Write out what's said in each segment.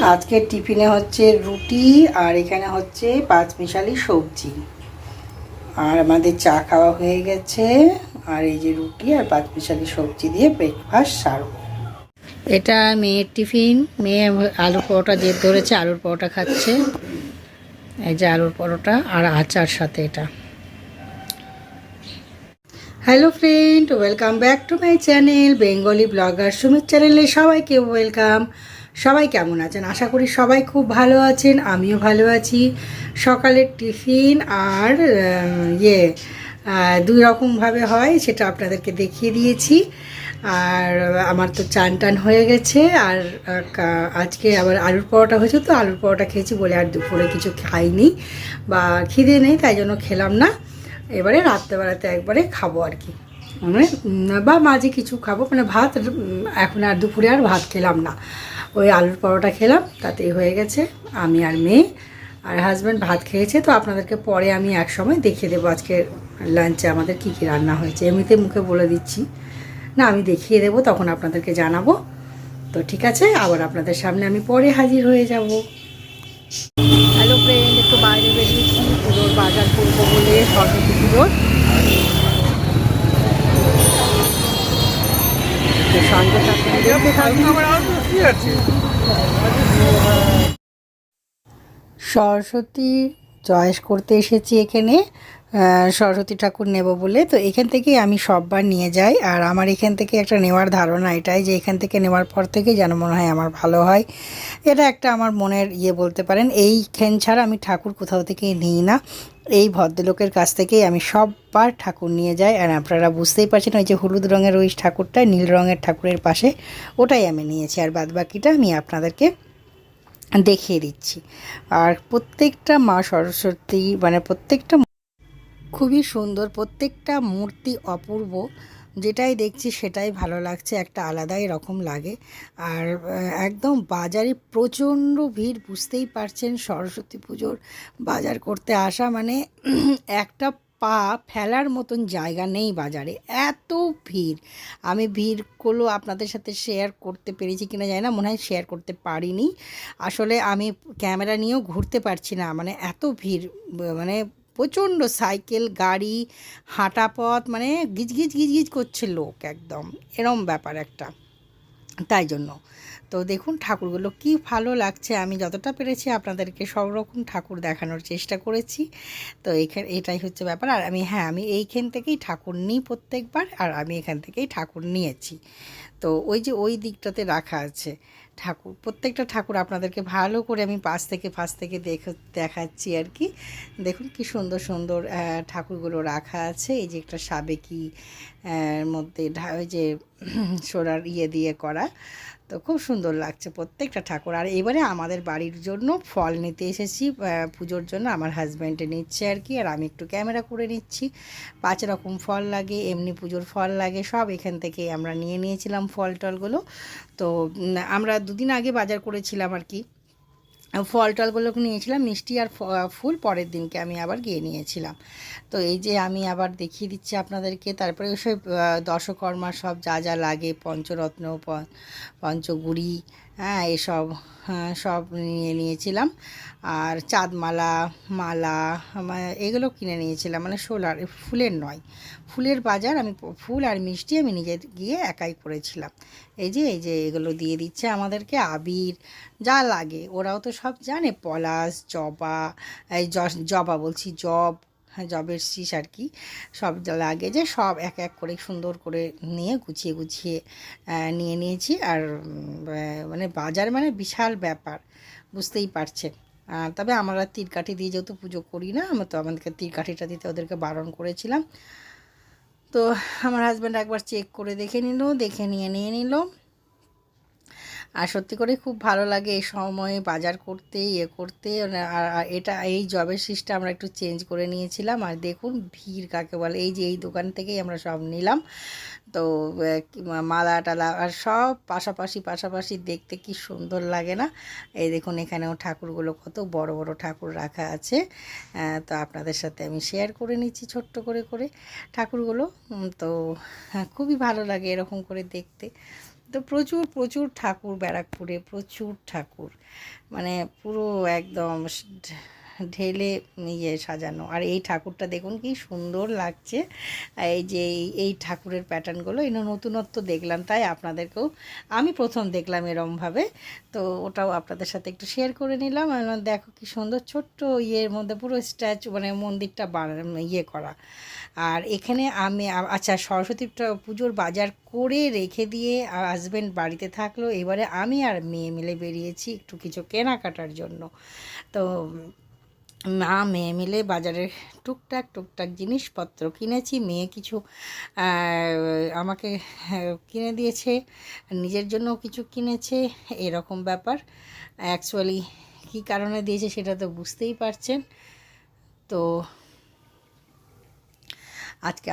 আজকের টিফিনে হচ্ছে রুটি আর এখানে হচ্ছে পাঁচমিশালি সবজি। আর আমাদের চা খাওয়া হয়ে গেছে। আর এই যে রুটি আর পাঁচমিশালি সবজি দিয়ে ব্রেকফাস্ট সারব। এটা মেয়ের টিফিন। মেয়ে আলুর পরোটা জেদ ধরেছে, আলুর পরোটা খাচ্ছে। এই যে আলুর পরোটা আর আচার সাথে এটা। Hello friend, welcome back to my channel Bengali blogger Sumit চ্যানেলে সবাইকে ওয়েলকাম। সবাই কেমন আছেন? আশা করি সবাই খুব ভালো আছেন, আমিও ভালো আছি। সকালের টিফিন আর দুই রকমভাবে হয়, সেটা আপনাদেরকে দেখিয়ে দিয়েছি। আর আমার তো চান টান হয়ে গেছে। আর আজকে আবার আলুর পরোটা হয়েছে, তো আলুর পরোটা খেয়েছি বলে আর দুপুরে কিছু খাইনি বা খিদে নেই, তাই জন্য খেলাম না। এবারে রাত্রেবেলাতে একবারে খাবো আর কি, মানে বা মাঝে কিছু খাবো, মানে ভাত এখন আর দুপুরে আর ভাত খেলাম না। ওই আলুর পরোটা খেলাম, তাতেই হয়ে গেছে। আমি আর মেয়ে আর হাজব্যান্ড ভাত খেয়েছে। তো আপনাদেরকে পরে আমি এক সময় দেখিয়ে দেবো আজকে লাঞ্চে আমাদের কী কী রান্না হয়েছে। এমনিতে মুখে বলে দিচ্ছি না, আমি দেখিয়ে দেবো, তখন আপনাদেরকে জানাবো। তো ঠিক আছে, আবার আপনাদের সামনে আমি পরে হাজির হয়ে যাব। হ্যালো ফ্রেন্ড, একটু বাইরে বেরিয়েছি পুজোর বাজার করবো বলে, সরস্বতী পুজোর। সরস্বতী চয়েস করতে এসেছি এখানে, সরস্বতী ঠাকুর নেব বলে। তো এখান থেকেই আমি সববার নিয়ে যাই। আর আমার এখান থেকে একটা নেওয়ার ধারণা এটাই যে এখান থেকে নেওয়ার পর থেকেই যেন মনে হয় আমার ভালো হয়। এটা একটা আমার মনের বলতে পারেন। এইখান ছাড়া আমি ঠাকুর কোথাও থেকেই নিই না। এই ভদ্রলোকের কাছ থেকেই আমি সববার ঠাকুর নিয়ে যাই। আর আপনারা বুঝতেই পারছেন, ওই যে হলুদ রঙের ওই ঠাকুরটা নীল রঙের ঠাকুরের পাশে, ওটাই আমি নিয়েছি। আর বাদবাকিটা আমি আপনাদেরকে দেখিয়ে দিচ্ছি। আর প্রত্যেকটা মা সরস্বতী, মানে প্রত্যেকটা খুবই সুন্দর, প্রত্যেকটা মূর্তি অপূর্ব। যেটাই দেখছি সেটাই ভালো লাগছে, একটা আলাদাই রকম লাগে। আর একদম বাজারে প্রচণ্ড ভিড়, বুঝতেই পারছেন। সরস্বতী পুজোর বাজার করতে আসা মানে একটা পা ফেলার মতন জায়গা নেই বাজারে, এত ভিড়। আমি ভিড়গুলো আপনাদের সাথে শেয়ার করতে পেরেছি কিনা জানি না, মনে হয় শেয়ার করতে পারিনি। আসলে আমি ক্যামেরা নিয়েও ঘুরতে পারছি না, মানে এত ভিড়। মানে প্রচণ্ড সাইকেল, গাড়ি, হাঁটা পথ, মানে গিজগিজ গিজগিজ করছে লোক, একদম এরম ব্যাপার একটা। তাই জন্য তো দেখুন ঠাকুরগুলো কি ভালো লাগছে। আমি যতটা পেরেছি আপনাদেরকে সব রকম ঠাকুর দেখানোর চেষ্টা করেছি। তো এটাই হচ্ছে ব্যাপার। আর আমি এইখান থেকেই ঠাকুর নিই প্রত্যেকবার, আর আমি এখান থেকেই ঠাকুর নিয়েছি। তো ওই যে ওই দিকটাতে রাখা আছে ঠাকুর, প্রত্যেকটা ঠাকুর আপনাদেরকে ভালো করে আমি পাশ থেকে দেখাচ্ছি আর কি। দেখুন কি সুন্দর সুন্দর ঠাকুরগুলো রাখা আছে। এই যে একটা সাবেকি মধ্যে ওই যে সোনার দিয়ে করা, তো খুব সুন্দর লাগছে প্রত্যেকটা ঠাকুর। আর এবারে আমাদের বাড়ির জন্য ফল নিতে এসেছি পুজোর জন্য, আমার হাজব্যান্ডে নিচ্ছে আর কি, আর আমি একটু ক্যামেরা করে নিচ্ছি। 5 রকম ফল লাগে, এমনি পুজোর ফল লাগে, সব এখান থেকে আমরা নিয়ে নিয়েছিলাম ফল টলগুলো। তো আমরা 2 দিন আগে বাজার করেছিলাম আর কি। ফল টলগুলোকে নিয়েছিলাম, মিষ্টি আর ফুল পরের দিনকে আমি আবার গিয়ে নিয়েছিলাম। তো এই যে আমি আবার দেখিয়ে দিচ্ছি আপনাদেরকে। তারপরে ওসব দশকর্মা সব যা যা লাগে, পঞ্চরত্ন, পঞ্চগুড়ি, এসব সব নিয়েছিলাম। আর চাঁদমালা, মালা, এগুলো কিনে নিয়েছিলাম, মানে সোলার ফুলের নয়, ফুলের বাজার। আমি ফুল আর মিষ্টি আমি নিজে গিয়ে একাই করেছিলাম। এই যে এগুলো দিয়ে দিচ্ছে আমাদেরকে, আবির যা লাগে ওরাও তো সব জানে, পলাশ, জবা, এই জবা বলছি জব, জবের শীষ আর কি, সব লাগে যে সব এক এক করে সুন্দর করে নিয়ে গুছিয়ে গুছিয়ে নিয়ে নিয়েছি। আর মানে বাজার মানে বিশাল ব্যাপার, বুঝতেই পারছেন। তবে আমরা তীরকাঠি দিয়ে যেহেতু পুজো করি না, আমরা তো আমাদেরকে তীরকাঠিটা দিতে ওদেরকে বারণ করেছিলাম। তো আমার হাজব্যান্ড একবার চেক করে দেখে নিয়ে নিল। আর সত্যি করে খুব ভালো লাগে এই সময়ে বাজার করতে করতে। আর এটা এই জবের শীষটা আমরা একটু চেঞ্জ করে নিয়েছিলাম। আর দেখুন ভিড় কাকে বলে, এই যে এই দোকান থেকেই আমরা সব নিলাম। তো মালা টালা আর সব পাশাপাশি দেখতে কি সুন্দর লাগে না? এই দেখুন এখানেও ঠাকুরগুলো কত বড় বড় ঠাকুর রাখা আছে। তো আপনাদের সাথে আমি শেয়ার করে নিচ্ছি ছোট্ট করে ঠাকুরগুলো। তো খুবই ভালো লাগে এরকম করে দেখতে। তো প্রচুর প্রচুর ঠাকুর ব্যারাকপুরে, প্রচুর ঠাকুর, মানে পুরো একদম ঢেলে সাজানো। আর এই ঠাকুরটা দেখুন কি সুন্দর লাগছে। এই যে এই ঠাকুরের প্যাটার্নগুলো এই নতুনত্ব দেখলাম, তাই আপনাদেরকেও আমি প্রথম দেখলাম এরমভাবে, তো ওটাও আপনাদের সাথে একটু শেয়ার করে নিলাম। দেখো কি সুন্দর ছোট্ট ইয়ের মধ্যে পুরো স্ট্যাচু, মানে মন্দিরটা করা। আর এখানে আমি আচ্ছা সরস্বতী পুজোর বাজার করে রেখে দিয়ে হাজব্যান্ড বাড়িতে থাকলো, এবারে আমি আর মেয়ে মিলে বেরিয়েছি একটু কিছু কেনাকাটার জন্য। তো মেয়ে মিলে বাজারের টুকটাক জিনিসপত্র কিনেছি। মেয়ে কিছু আমাকে কিনে দিয়েছে, নিজের জন্য কিছু কিনেছে, এরকম ব্যাপার। অ্যাকচুয়ালি কী কারণে দিয়েছে সেটা তো বুঝতেই পারছেন। তো আজকে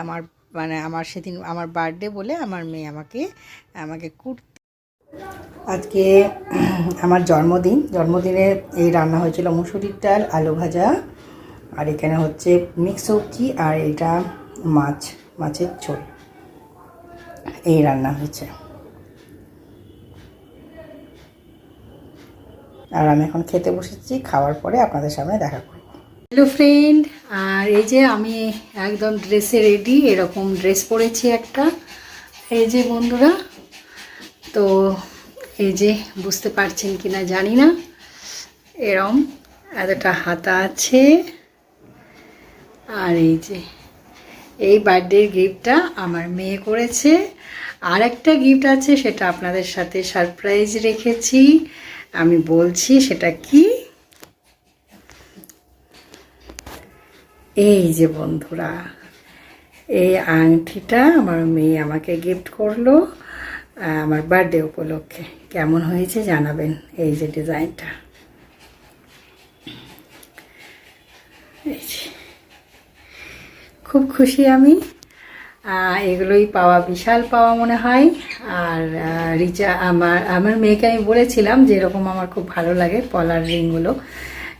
আমার সেদিন আমার বার্থডে বলে আমার মেয়ে আমাকে আজকে আমার জন্মদিনে এই রান্না হয়েছিল মুসুরির ডাল, আলু ভাজা, আর এখানে হচ্ছে মিক্স সবজি, আর এটা মাছের ঝোল, এই রান্না হয়েছে। আর আমি এখন খেতে বসেছি, খাওয়ার পরে আপনাদের সামনে দেখা করব। হ্যালো ফ্রেন্ড, আর এই যে আমি একদম ড্রেসে রেডি, এরকম ড্রেস পরেছি একটা, এই যে বন্ধুরা। তো এই যে বুঝতে পারছেন কি না জানি না, এরম এতটা হাতা আছে। আর এই যে এই বার্থডে গিফটটা আমার মেয়ে করেছে। আর একটা গিফট আছে, সেটা আপনাদের সাথে সারপ্রাইজ রেখেছি, আমি বলছি সেটা কি। এই যে বন্ধুরা, এই আংটিটা আমার মেয়ে আমাকে গিফট করলো আমার বার্থডে উপলক্ষে। কেমন হয়েছে জানাবেন। এই যে ডিজাইনটা, এই যে খুব খুশি আমি। এগুলোই পাওয়া বিশাল পাওয়া মনে হয়। আর আমার মেয়েকে আমি বলেছিলাম যে এরকম আমার খুব ভালো লাগে পলার রিংগুলো,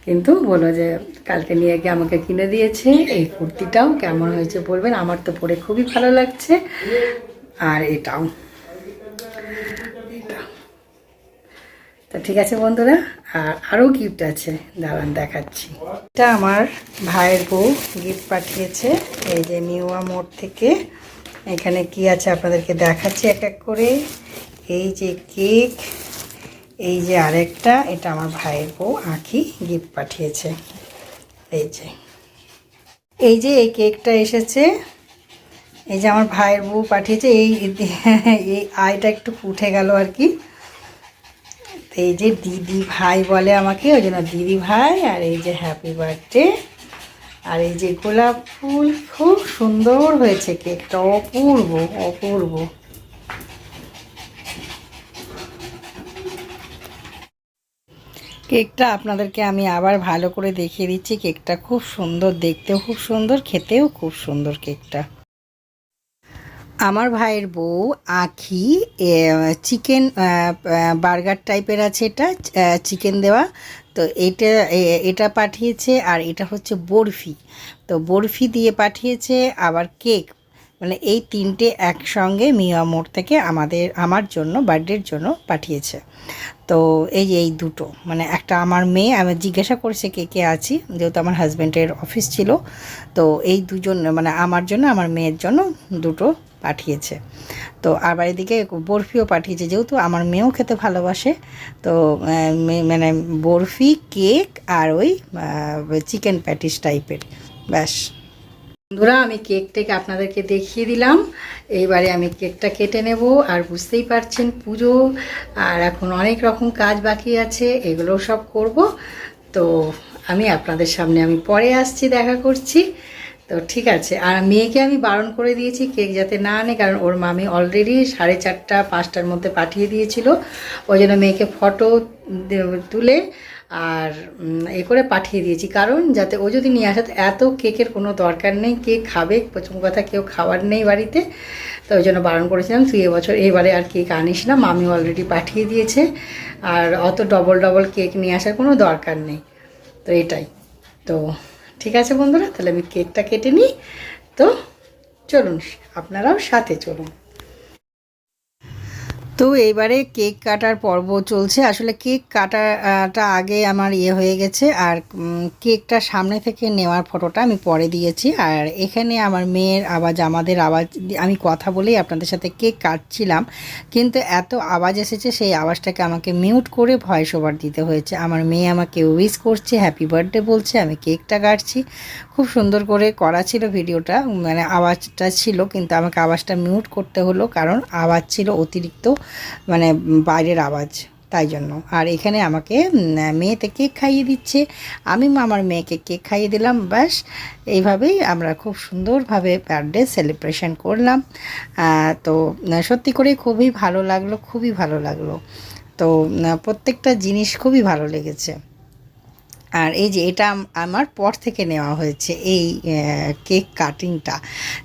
কিন্তু বলো যে কালকে নিয়ে গিয়ে আমাকে কিনে দিয়েছে। এই কুর্তিটাও কেমন হয়েছে বলবেন, আমার তো পরে খুবই ভালো লাগছে। আর এটাও তো ঠিক আছে বন্ধুরা, আর আরও গিফট আছে, দাঁড়ান দেখাচ্ছি। এটা আমার ভাইয়ের বউ গিফট পাঠিয়েছে, এই যে নিউয়া মোড় থেকে। এখানে কি আছে আপনাদেরকে দেখাচ্ছি এক এক করে। এই যে কেক, এই যে আরেকটা, এটা আমার ভাইয়ের বউ আঁখি গিফট পাঠিয়েছে। এই যে এই কেকটা এসেছে, এই যে আমার ভাইয়ের বউ পাঠিয়েছে। এই আইটা একটু উঠে গেল আর কি। এই যে দিদি ভাই বলে আমাকে, ওই জন্য দিদি ভাই। আর এই যে হ্যাপি বার্থডে, আর এই যে গোলাপ ফুল, খুব সুন্দর হয়েছে কেকটা, অপূর্ব অপূর্ব। কেকটা আপনাদেরকে আমি আবার ভালো করে দেখিয়ে দিচ্ছি। কেকটা খুব সুন্দর, দেখতেও খুব সুন্দর, খেতেও খুব সুন্দর কেকটা। আমার ভাইয়ের বউ আঁখি চিকেন বার্গার টাইপের আছে, এটা চিকেন দেওয়া। তো এটা পাঠিয়েছে। আর এটা হচ্ছে বরফি, তো বরফি দিয়ে পাঠিয়েছে। আবার কেক, মানে এই তিনটে একসঙ্গে মিয়া মোড় থেকে আমার জন্য বার্থডের জন্য পাঠিয়েছে। তো এই যে এই দুটো, মানে একটা আমার মেয়ে, আমি জিজ্ঞাসা করছে কে কে আছি, যেহেতু আমার হাজব্যান্ডের অফিস ছিল। তো এই দুজন, মানে আমার জন্য আমার মেয়ের জন্য দুটো পাঠিয়েছে। তো আবার এদিকে বরফিও পাঠিয়েছে, যেহেতু আমার মেয়েও খেতে ভালোবাসে। তো মানে বরফি, কেক, আর ওই চিকেন প্যাটিস টাইপের, ব্যাস। বন্ধুরা, আমি কেকটাকে আপনাদেরকে দেখিয়ে দিলাম। এইবারে আমি কেকটা কেটে নেব। আর বুঝতেই পারছেন পুজো, আর এখন অনেক রকম কাজ বাকি আছে, এগুলো সব করব। তো আমি আপনাদের সামনে আমি পরে আসছি, দেখা করছি। তো ঠিক আছে। আর মেয়েকে আমি বারণ করে দিয়েছি কেক যাতে না আনে, কারণ ওর মামি অলরেডি 4:30 5টার মধ্যে পাঠিয়ে দিয়েছিল। ওই জন্য মেয়েকে ফটো তুলে আর করে পাঠিয়ে দিয়েছি, কারণ যাতে ও যদি নিয়ে আসে। এত কেকের কোনো দরকার নেই, কেক খাবে, প্রথম কথা কেউ খাওয়ার নেই বাড়িতে। তো ওই জন্য বারণ করেছিলাম তুই এবারে আর কেক আনিস না, মামি অলরেডি পাঠিয়ে দিয়েছে। আর অত ডবল কেক নিয়ে আসার কোনো দরকার নেই। তো এটাই তো। ঠিক আছে বন্ধুরা, তাহলে আমি কেকটা কেটে নিই। তো চলুন, আপনারাও সাথে চলুন। তো এইবারে কেক কাটার পর্ব চলছে। আসলে কেক কাটাটা আগে আমার হয়ে গেছে, আর কেকটা সামনে থেকে নেওয়ার ফটোটা আমি পরে দিয়েছি। আর এখানে আমার মেয়ের আওয়াজ, আমাদের আওয়াজ, আমি কথা বলেই আপনাদের সাথে কেক কাটছিলাম, কিন্তু এত আওয়াজ এসেছে সেই আওয়াজটাকে আমাকে মিউট করে ভয়েস ওভার দিতে হয়েছে। আমার মেয়ে আমাকে উইশ করছে, হ্যাপি বার্থডে বলছে, আমি কেকটা কাটছি। খুব সুন্দর করে করা ছিল ভিডিওটা, মানে আওয়াজটা ছিল কিন্তু আমাকে আওয়াজটা মিউট করতে হলো, কারণ আওয়াজ ছিল অতিরিক্ত, মানে বাইরের আওয়াজ, তাই জন্য। আর এখানে আমাকে মেয়েতে কেক খাইয়ে দিচ্ছে, আমি আমার মেয়েকে কেক খাইয়ে দিলাম। ব্যাস এইভাবেই আমরা খুব সুন্দরভাবে বার্থডে সেলিব্রেশন করলাম। তো সত্যি করে খুবই ভালো লাগলো, খুবই ভালো লাগলো। তো প্রত্যেকটা জিনিস খুবই ভালো লেগেছে। আর এই যে এটা আমার পর থেকে নেওয়া হয়েছে, এই কেক কাটিংটা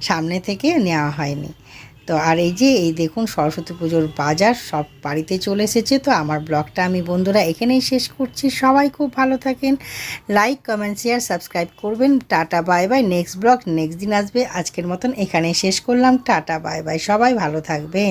সামনে থেকে নেওয়া হয়নি। তো আর এই যে এই দেখুন সরস্বতী পুজোর বাজার সব বাড়িতে চলে এসেছে। তো আমার ব্লগটা আমি বন্ধুরা এখানেই শেষ করছি। সবাই খুব ভালো থাকেন, লাইক কমেন্ট শেয়ার সাবস্ক্রাইব করবেন। Tata bye bye, next blog next দিন আসবে। আজকের মতন এখানেই শেষ করলাম, টাটা বাই বাই, সবাই ভালো থাকবেন।